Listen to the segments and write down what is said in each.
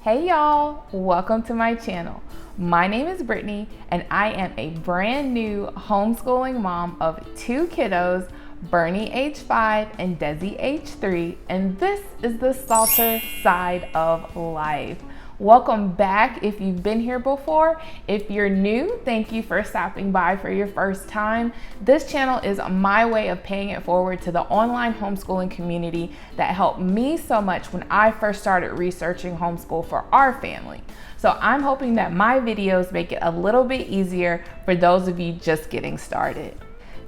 Hey y'all, welcome to my channel. My name is Brittany and I am a brand new homeschooling mom of two kiddos, Bernie age 5 and Desi age 3, and this is the Salter side of life. Welcome back if you've been here before. If you're new, thank you for stopping by for your first time. This channel is my way of paying it forward to the online homeschooling community that helped me so much when I first started researching homeschool for our family. So I'm hoping that my videos make it a little bit easier for those of you just getting started.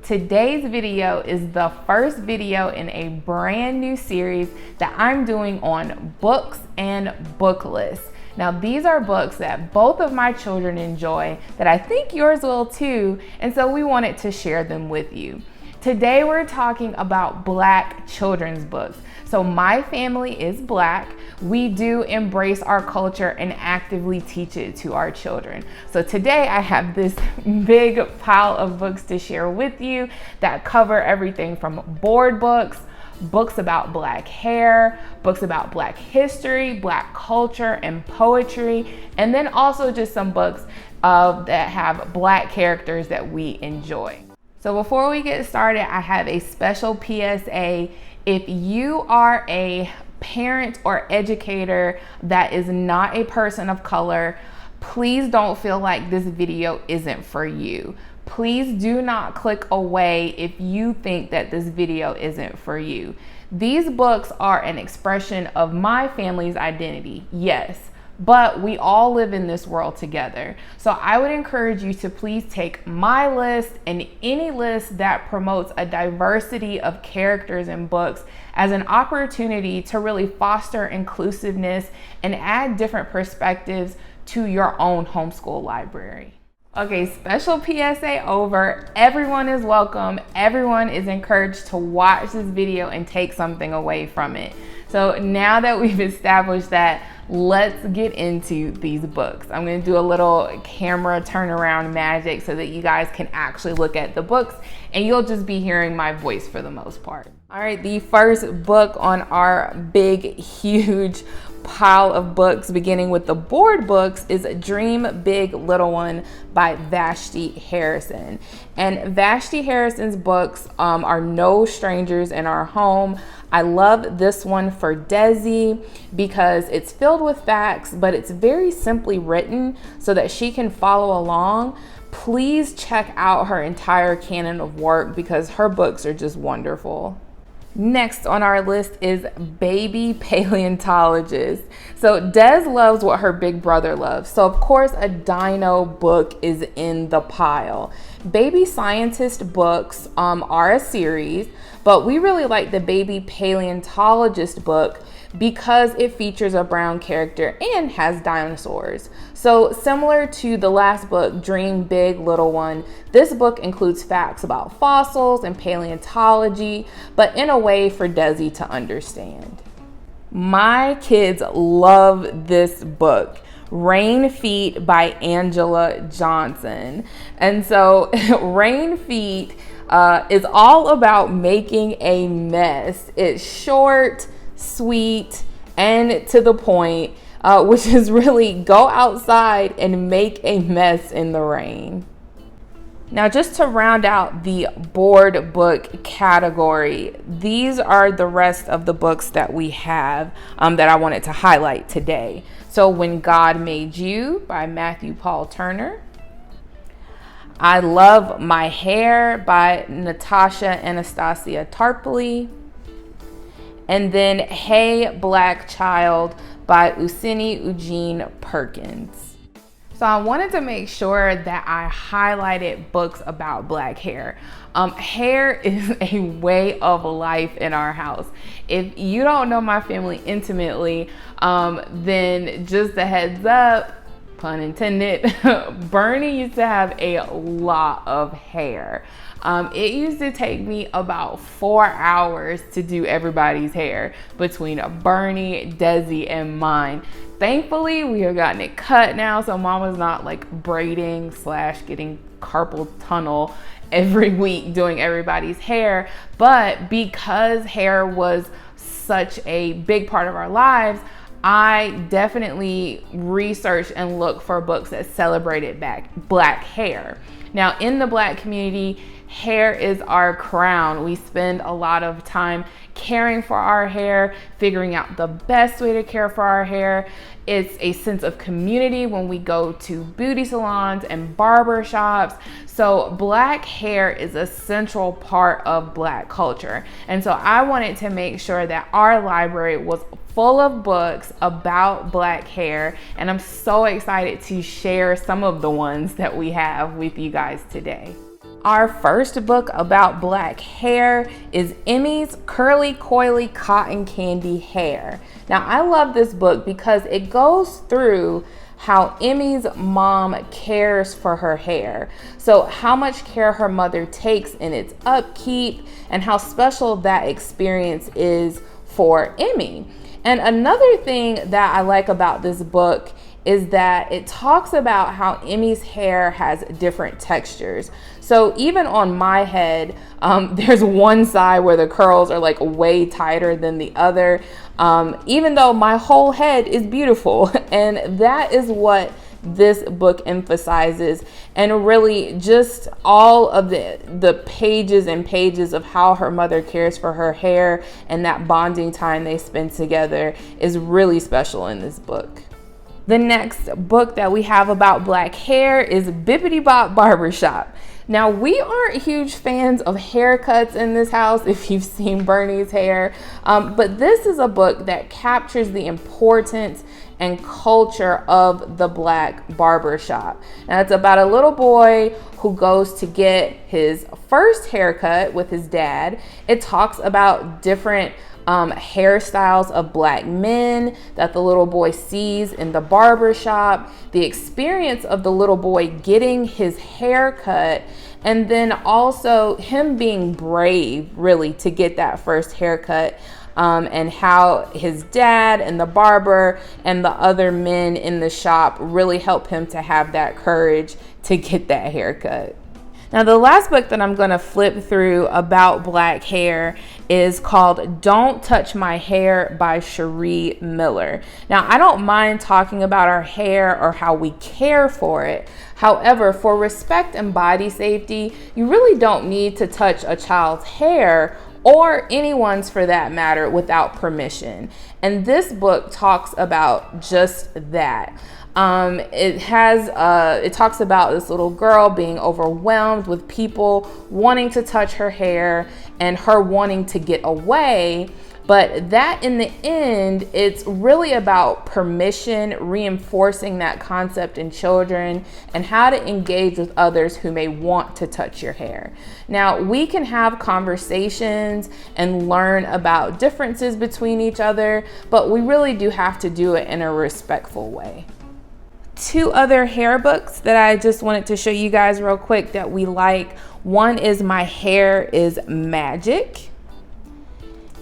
Today's video is the first video in a brand new series that I'm doing on books and book lists. Now, these are books that both of my children enjoy, that I think yours will too, and so we wanted to share them with you. Today, we're talking about Black children's books. So my family is Black. We do embrace our culture and actively teach it to our children. So today I have this big pile of books to share with you that cover everything from board books, books about Black hair, books about Black history, Black culture, and poetry, and then also just some books that have Black characters that we enjoy. So before we get started, I have a special PSA. If you are a parent or educator that is not a person of color, please don't feel like this video isn't for you. Please do not click away if you think that this video isn't for you. These books are an expression of my family's identity, yes, but we all live in this world together. So I would encourage you to please take my list and any list that promotes a diversity of characters in books as an opportunity to really foster inclusiveness and add different perspectives to your own homeschool library. Okay, special PSA over. Everyone is welcome. Everyone is encouraged to watch this video and take something away from it. So now that we've established that, let's get into these books. I'm going to do a little camera turnaround magic so that you guys can actually look at the books and you'll just be hearing my voice for the most part. All right, the first book on our big, huge pile of books, beginning with the board books, is Dream Big Little One by Vashti Harrison. And Vashti Harrison's books are no strangers in our home. I love this one for Desi because it's filled with facts, but it's very simply written so that she can follow along. Please check out her entire canon of work because her books are just wonderful. Next on our list is Baby Paleontologist. So Des loves what her big brother loves. So of course a dino book is in the pile. Baby Scientist books are a series, but we really like the Baby Paleontologist book because it features a brown character and has dinosaurs. So similar to the last book, Dream Big Little One, this book includes facts about fossils and paleontology, but in a way for Desi to understand. My kids love this book, Rain Feet by Angela Johnson. And so Rain Feet is all about making a mess. It's short, sweet, and to the point, which is really go outside and make a mess in the rain. Now, just to round out the board book category, these are the rest of the books that we have that I wanted to highlight today. So When God Made You by Matthew Paul Turner. I Love My Hair by Natasha Anastasia Tarpley. And then Hey Black Child by Usini Eugene Perkins. So I wanted to make sure that I highlighted books about Black hair. Hair is a way of life in our house. If you don't know my family intimately, then just a heads up, pun intended, Bernie used to have a lot of hair. It used to take me about 4 hours to do everybody's hair between Bernie, Desi, and mine. Thankfully, we have gotten it cut now, so Mama's not like braiding / getting carpal tunnel every week doing everybody's hair. But because hair was such a big part of our lives, I definitely researched and looked for books that celebrated Black hair. Now, in the Black community, hair is our crown. We spend a lot of time caring for our hair, figuring out the best way to care for our hair. It's a sense of community when we go to beauty salons and barber shops. So Black hair is a central part of Black culture. And so I wanted to make sure that our library was full of books about Black hair. And I'm so excited to share some of the ones that we have with you guys today. Our first book about Black hair is Emmy's Curly Coily Cotton Candy Hair. Now, I love this book because it goes through how Emmy's mom cares for her hair. So how much care her mother takes in its upkeep and how special that experience is for Emmy. And another thing that I like about this book is that it talks about how Emmy's hair has different textures. So even on my head, there's one side where the curls are like way tighter than the other, even though my whole head is beautiful. And that is what this book emphasizes, and really just all of the pages and pages of how her mother cares for her hair and that bonding time they spend together is really special in this book. The next book that we have about Black hair is Bibbidi Bop Barbershop. Now, we aren't huge fans of haircuts in this house, if you've seen Bernie's hair, but this is a book that captures the importance and culture of the Black barbershop. Now, it's about a little boy who goes to get his first haircut with his dad. It talks about different hairstyles of Black men that the little boy sees in the barber shop, the experience of the little boy getting his hair cut, and then also him being brave really to get that first haircut, and how his dad and the barber and the other men in the shop really help him to have that courage to get that haircut. Now, the last book that I'm going to flip through about Black hair is called Don't Touch My Hair by Cherie Miller. Now, I don't mind talking about our hair or how we care for it. However, for respect and body safety, you really don't need to touch a child's hair or anyone's for that matter without permission. And this book talks about just that. It talks about this little girl being overwhelmed with people wanting to touch her hair and her wanting to get away. But that in the end, it's really about permission, reinforcing that concept in children and how to engage with others who may want to touch your hair. Now, we can have conversations and learn about differences between each other, but we really do have to do it in a respectful way. Two other hair books that I just wanted to show you guys real quick that we like. One is My Hair is Magic.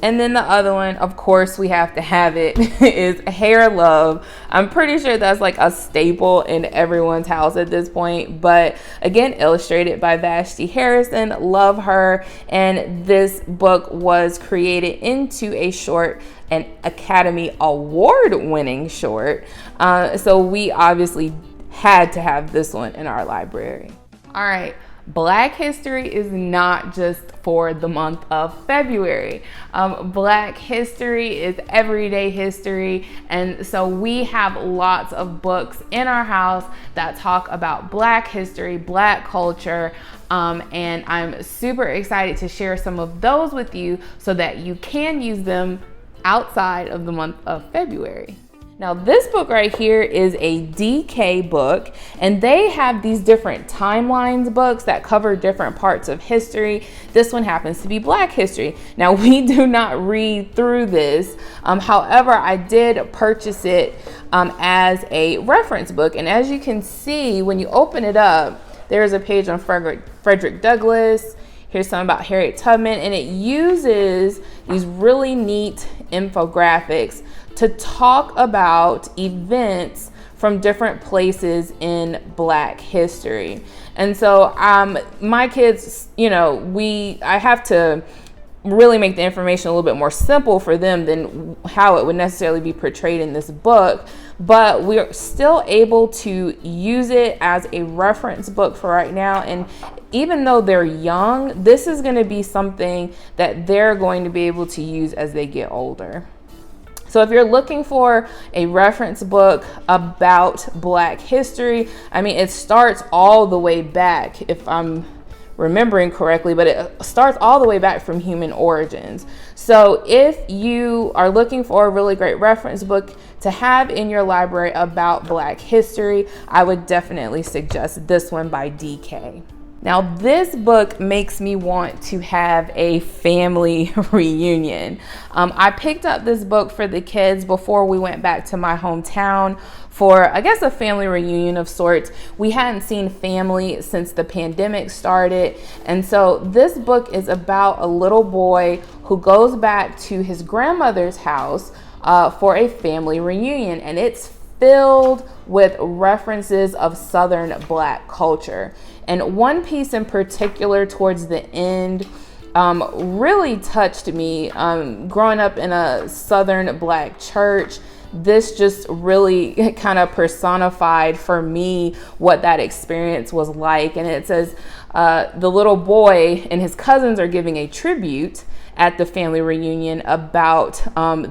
And then the other one, of course, we have to have it, is Hair Love. I'm pretty sure that's like a staple in everyone's house at this point. But again, illustrated by Vashti Harrison. Love her. And this book was created into a short, an Academy Award winning short. So we obviously had to have this one in our library. All right. Black history is not just for the month of February. Black history is everyday history. And so we have lots of books in our house that talk about Black history, Black culture. And I'm super excited to share some of those with you so that you can use them outside of the month of February. Now, this book right here is a DK book, and they have these different timelines books that cover different parts of history. This one happens to be Black history. Now, we do not read through this. However, I did purchase it as a reference book. And as you can see, when you open it up, there's a page on Frederick Douglass. Here's something about Harriet Tubman, and it uses these really neat infographics to talk about events from different places in Black history. And so my kids, I have to really make the information a little bit more simple for them than how it would necessarily be portrayed in this book. But we're still able to use it as a reference book for right now. And even though they're young, this is going to be something that they're going to be able to use as they get older. So if you're looking for a reference book about Black history, I mean, it starts all the way back, if I'm remembering correctly, but it starts all the way back from human origins. So if you are looking for a really great reference book to have in your library about Black history, I would definitely suggest this one by DK. Now, this book makes me want to have a family reunion. I picked up this book for the kids before we went back to my hometown for, I guess, a family reunion of sorts. We hadn't seen family since the pandemic started. And so this book is about a little boy who goes back to his grandmother's house for a family reunion. And it's filled with references of Southern Black culture. And one piece in particular towards the end really touched me. Growing up in a Southern Black church, this just really kind of personified for me what that experience was like. And it says the little boy and his cousins are giving a tribute at the family reunion about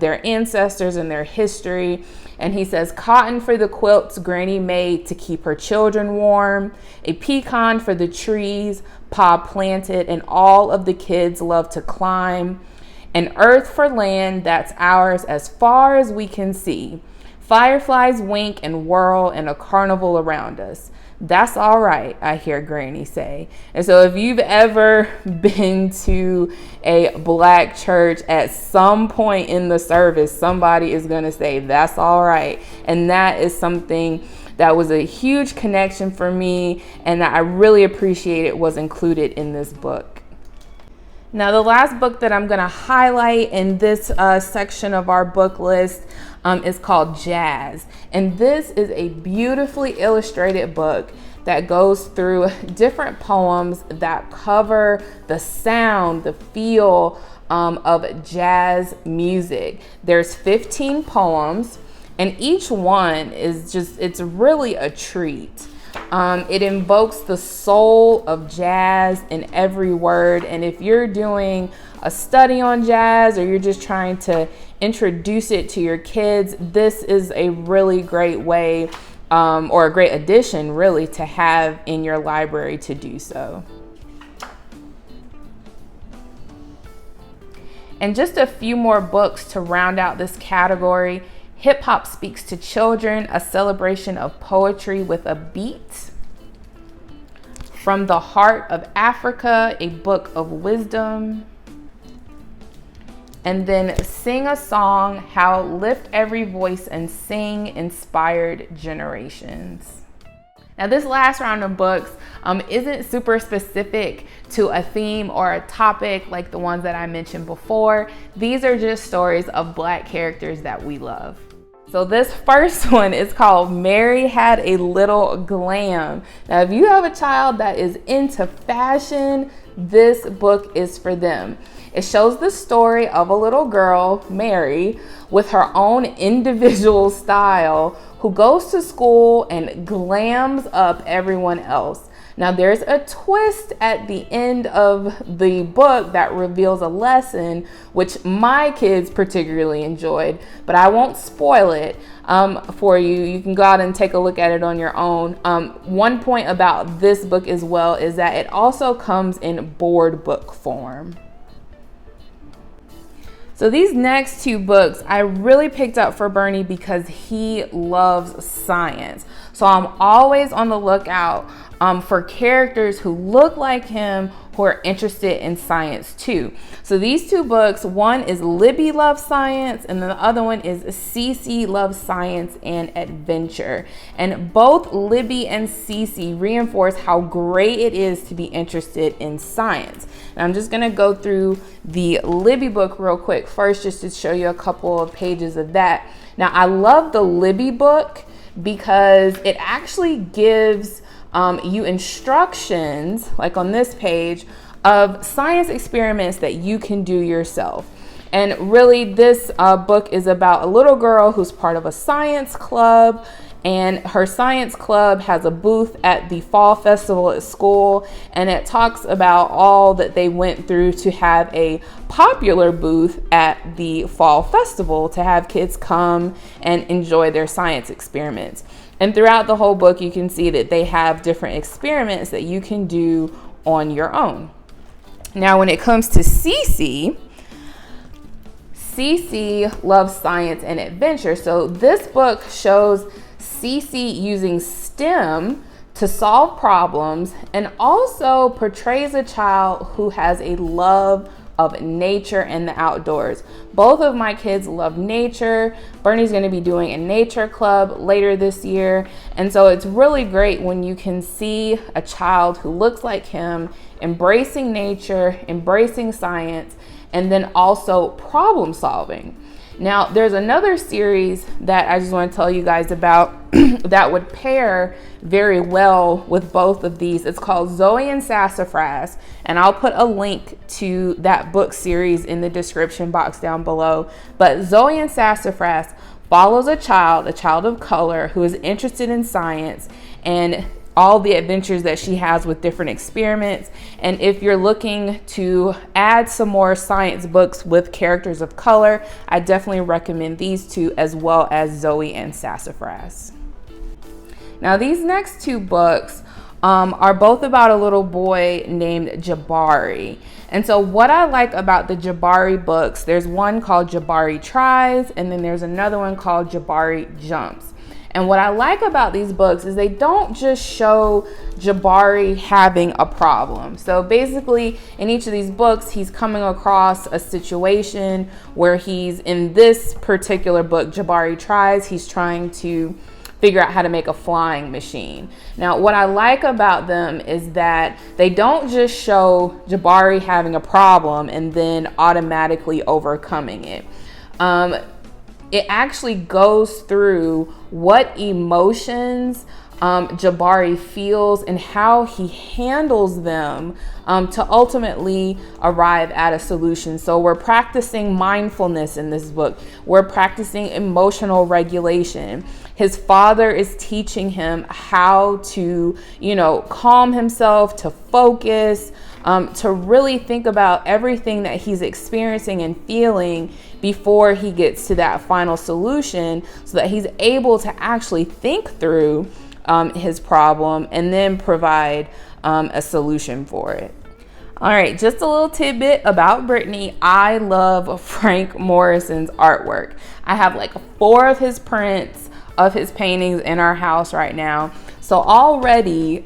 their ancestors and their history. And he says, cotton for the quilts Granny made to keep her children warm, a pecan for the trees Pa planted and all of the kids love to climb, an earth for land that's ours as far as we can see. Fireflies wink and whirl in a carnival around us. That's all right, I hear Granny say. And so if you've ever been to a Black church, at some point in the service, somebody is going to say, that's all right. And that is something that was a huge connection for me and that I really appreciated was included in this book. Now, the last book that I'm going to highlight in this section of our book list is called Jazz. And this is a beautifully illustrated book that goes through different poems that cover the sound, the feel of jazz music. There's 15 poems, and each one is it's really a treat. It invokes the soul of jazz in every word. And if you're doing a study on jazz or you're just trying to introduce it to your kids, this is a really great way or a great addition really to have in your library to do so. And just a few more books to round out this category. Hip Hop Speaks to Children, a celebration of poetry with a beat. From the Heart of Africa, a book of wisdom. And then Sing a Song, How Lift Every Voice and Sing Inspired Generations. Now, this last round of books isn't super specific to a theme or a topic like the ones that I mentioned before. These are just stories of Black characters that we love. So this first one is called Mary Had a Little Glam. Now, if you have a child that is into fashion, this book is for them. It shows the story of a little girl, Mary, with her own individual style, who goes to school and glams up everyone else. Now, there's a twist at the end of the book that reveals a lesson, which my kids particularly enjoyed, but I won't spoil it for you. You can go out and take a look at it on your own. One point about this book as well is that it also comes in board book form. So these next two books I really picked up for Bernie because he loves science. So I'm always on the lookout for characters who look like him, who are interested in science too. So these two books, one is Libby Loves Science and the other one is Cece Loves Science and Adventure. And both Libby and Cece reinforce how great it is to be interested in science. And I'm just gonna go through the Libby book real quick first, just to show you a couple of pages of that. Now, I love the Libby book because it actually gives you instructions, like on this page, of science experiments that you can do yourself. And really, this book is about a little girl who's part of a science club, and her science club has a booth at the fall festival at school, and it talks about all that they went through to have a popular booth at the fall festival to have kids come and enjoy their science experiments. And throughout the whole book, you can see that they have different experiments that you can do on your own. Now, when it comes to Cece loves science and adventure. So this book shows Cece using STEM to solve problems and also portrays a child who has a love of nature and the outdoors. Both of my kids love nature. Bernie's going to be doing a nature club later this year. And so it's really great when you can see a child who looks like him embracing nature, embracing science, and then also problem solving. Now, there's another series that I just want to tell you guys about that would pair very well with both of these. It's called Zoe and Sassafras, and I'll put a link to that book series in the description box down below. But Zoe and Sassafras follows a child of color who is interested in science and all the adventures that she has with different experiments. And if you're looking to add some more science books with characters of color, I definitely recommend these two, as well as Zoe and Sassafras. Now, these next two books are both about a little boy named Jabari. And so what I like about the Jabari books, there's one called Jabari Tries, and then there's another one called Jabari Jumps. And what I like about these books is they don't just show Jabari having a problem. So basically, in each of these books, he's coming across a situation where he's, in this particular book, Jabari Tries, he's trying to figure out how to make a flying machine. Now, what I like about them is that they don't just show Jabari having a problem and then automatically overcoming it. It actually goes through what emotions Jabari feels and how he handles them to ultimately arrive at a solution. So we're practicing mindfulness in this book. We're practicing emotional regulation. His father is teaching him how to, calm himself, to focus, to really think about everything that he's experiencing and feeling before he gets to that final solution, so that he's able to actually think through his problem and then provide a solution for it. All right, just a little tidbit about Brittany. I love Frank Morrison's artwork. I have like 4 of his prints of his paintings in our house right now. So already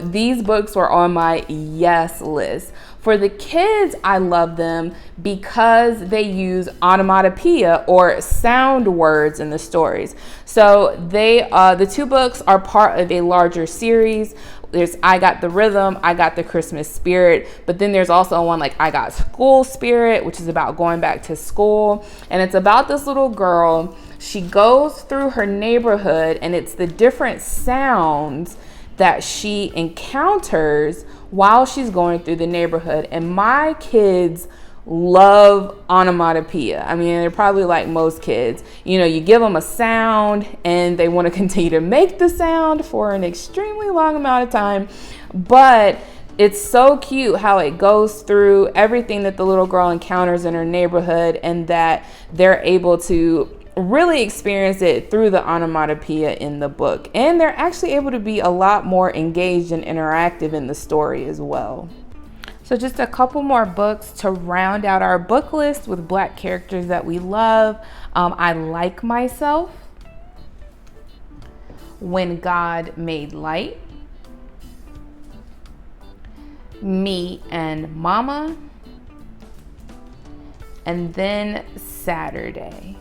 these books were on my yes list. For the kids, I love them because they use onomatopoeia or sound words in the stories. So the 2 books are part of a larger series. There's I Got the Rhythm, I Got the Christmas Spirit, but then there's also one like I Got School Spirit, which is about going back to school. And it's about this little girl. She goes through her neighborhood, and it's the different sounds that she encounters while she's going through the neighborhood. And my kids love onomatopoeia. I mean, they're probably like most kids. You give them a sound and they want to continue to make the sound for an extremely long amount of time. But it's so cute how it goes through everything that the little girl encounters in her neighborhood, and that they're able to really experience it through the onomatopoeia in the book. And they're actually able to be a lot more engaged and interactive in the story as well. So just a couple more books to round out our book list with Black characters that we love. I Like Myself, When God Made Light, Me and Mama, and then Saturday.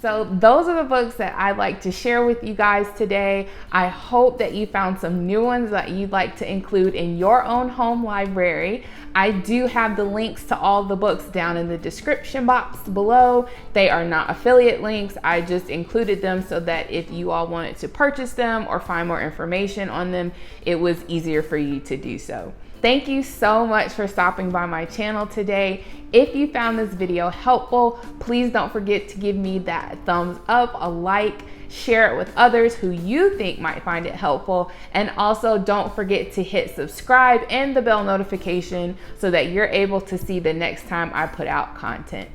So those are the books that I'd like to share with you guys today. I hope that you found some new ones that you'd like to include in your own home library. I do have the links to all the books down in the description box below. They are not affiliate links. I just included them so that if you all wanted to purchase them or find more information on them, it was easier for you to do so. Thank you so much for stopping by my channel today. If you found this video helpful, please don't forget to give me that thumbs up, a like, share it with others who you think might find it helpful, and also don't forget to hit subscribe and the bell notification so that you're able to see the next time I put out content.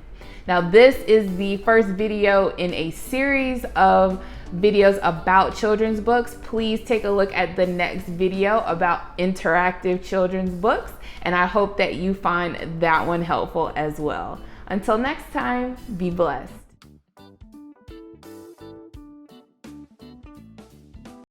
Now, this is the first video in a series of videos about children's books. Please take a look at the next video about interactive children's books, and I hope that you find that one helpful as well. Until next time, be blessed.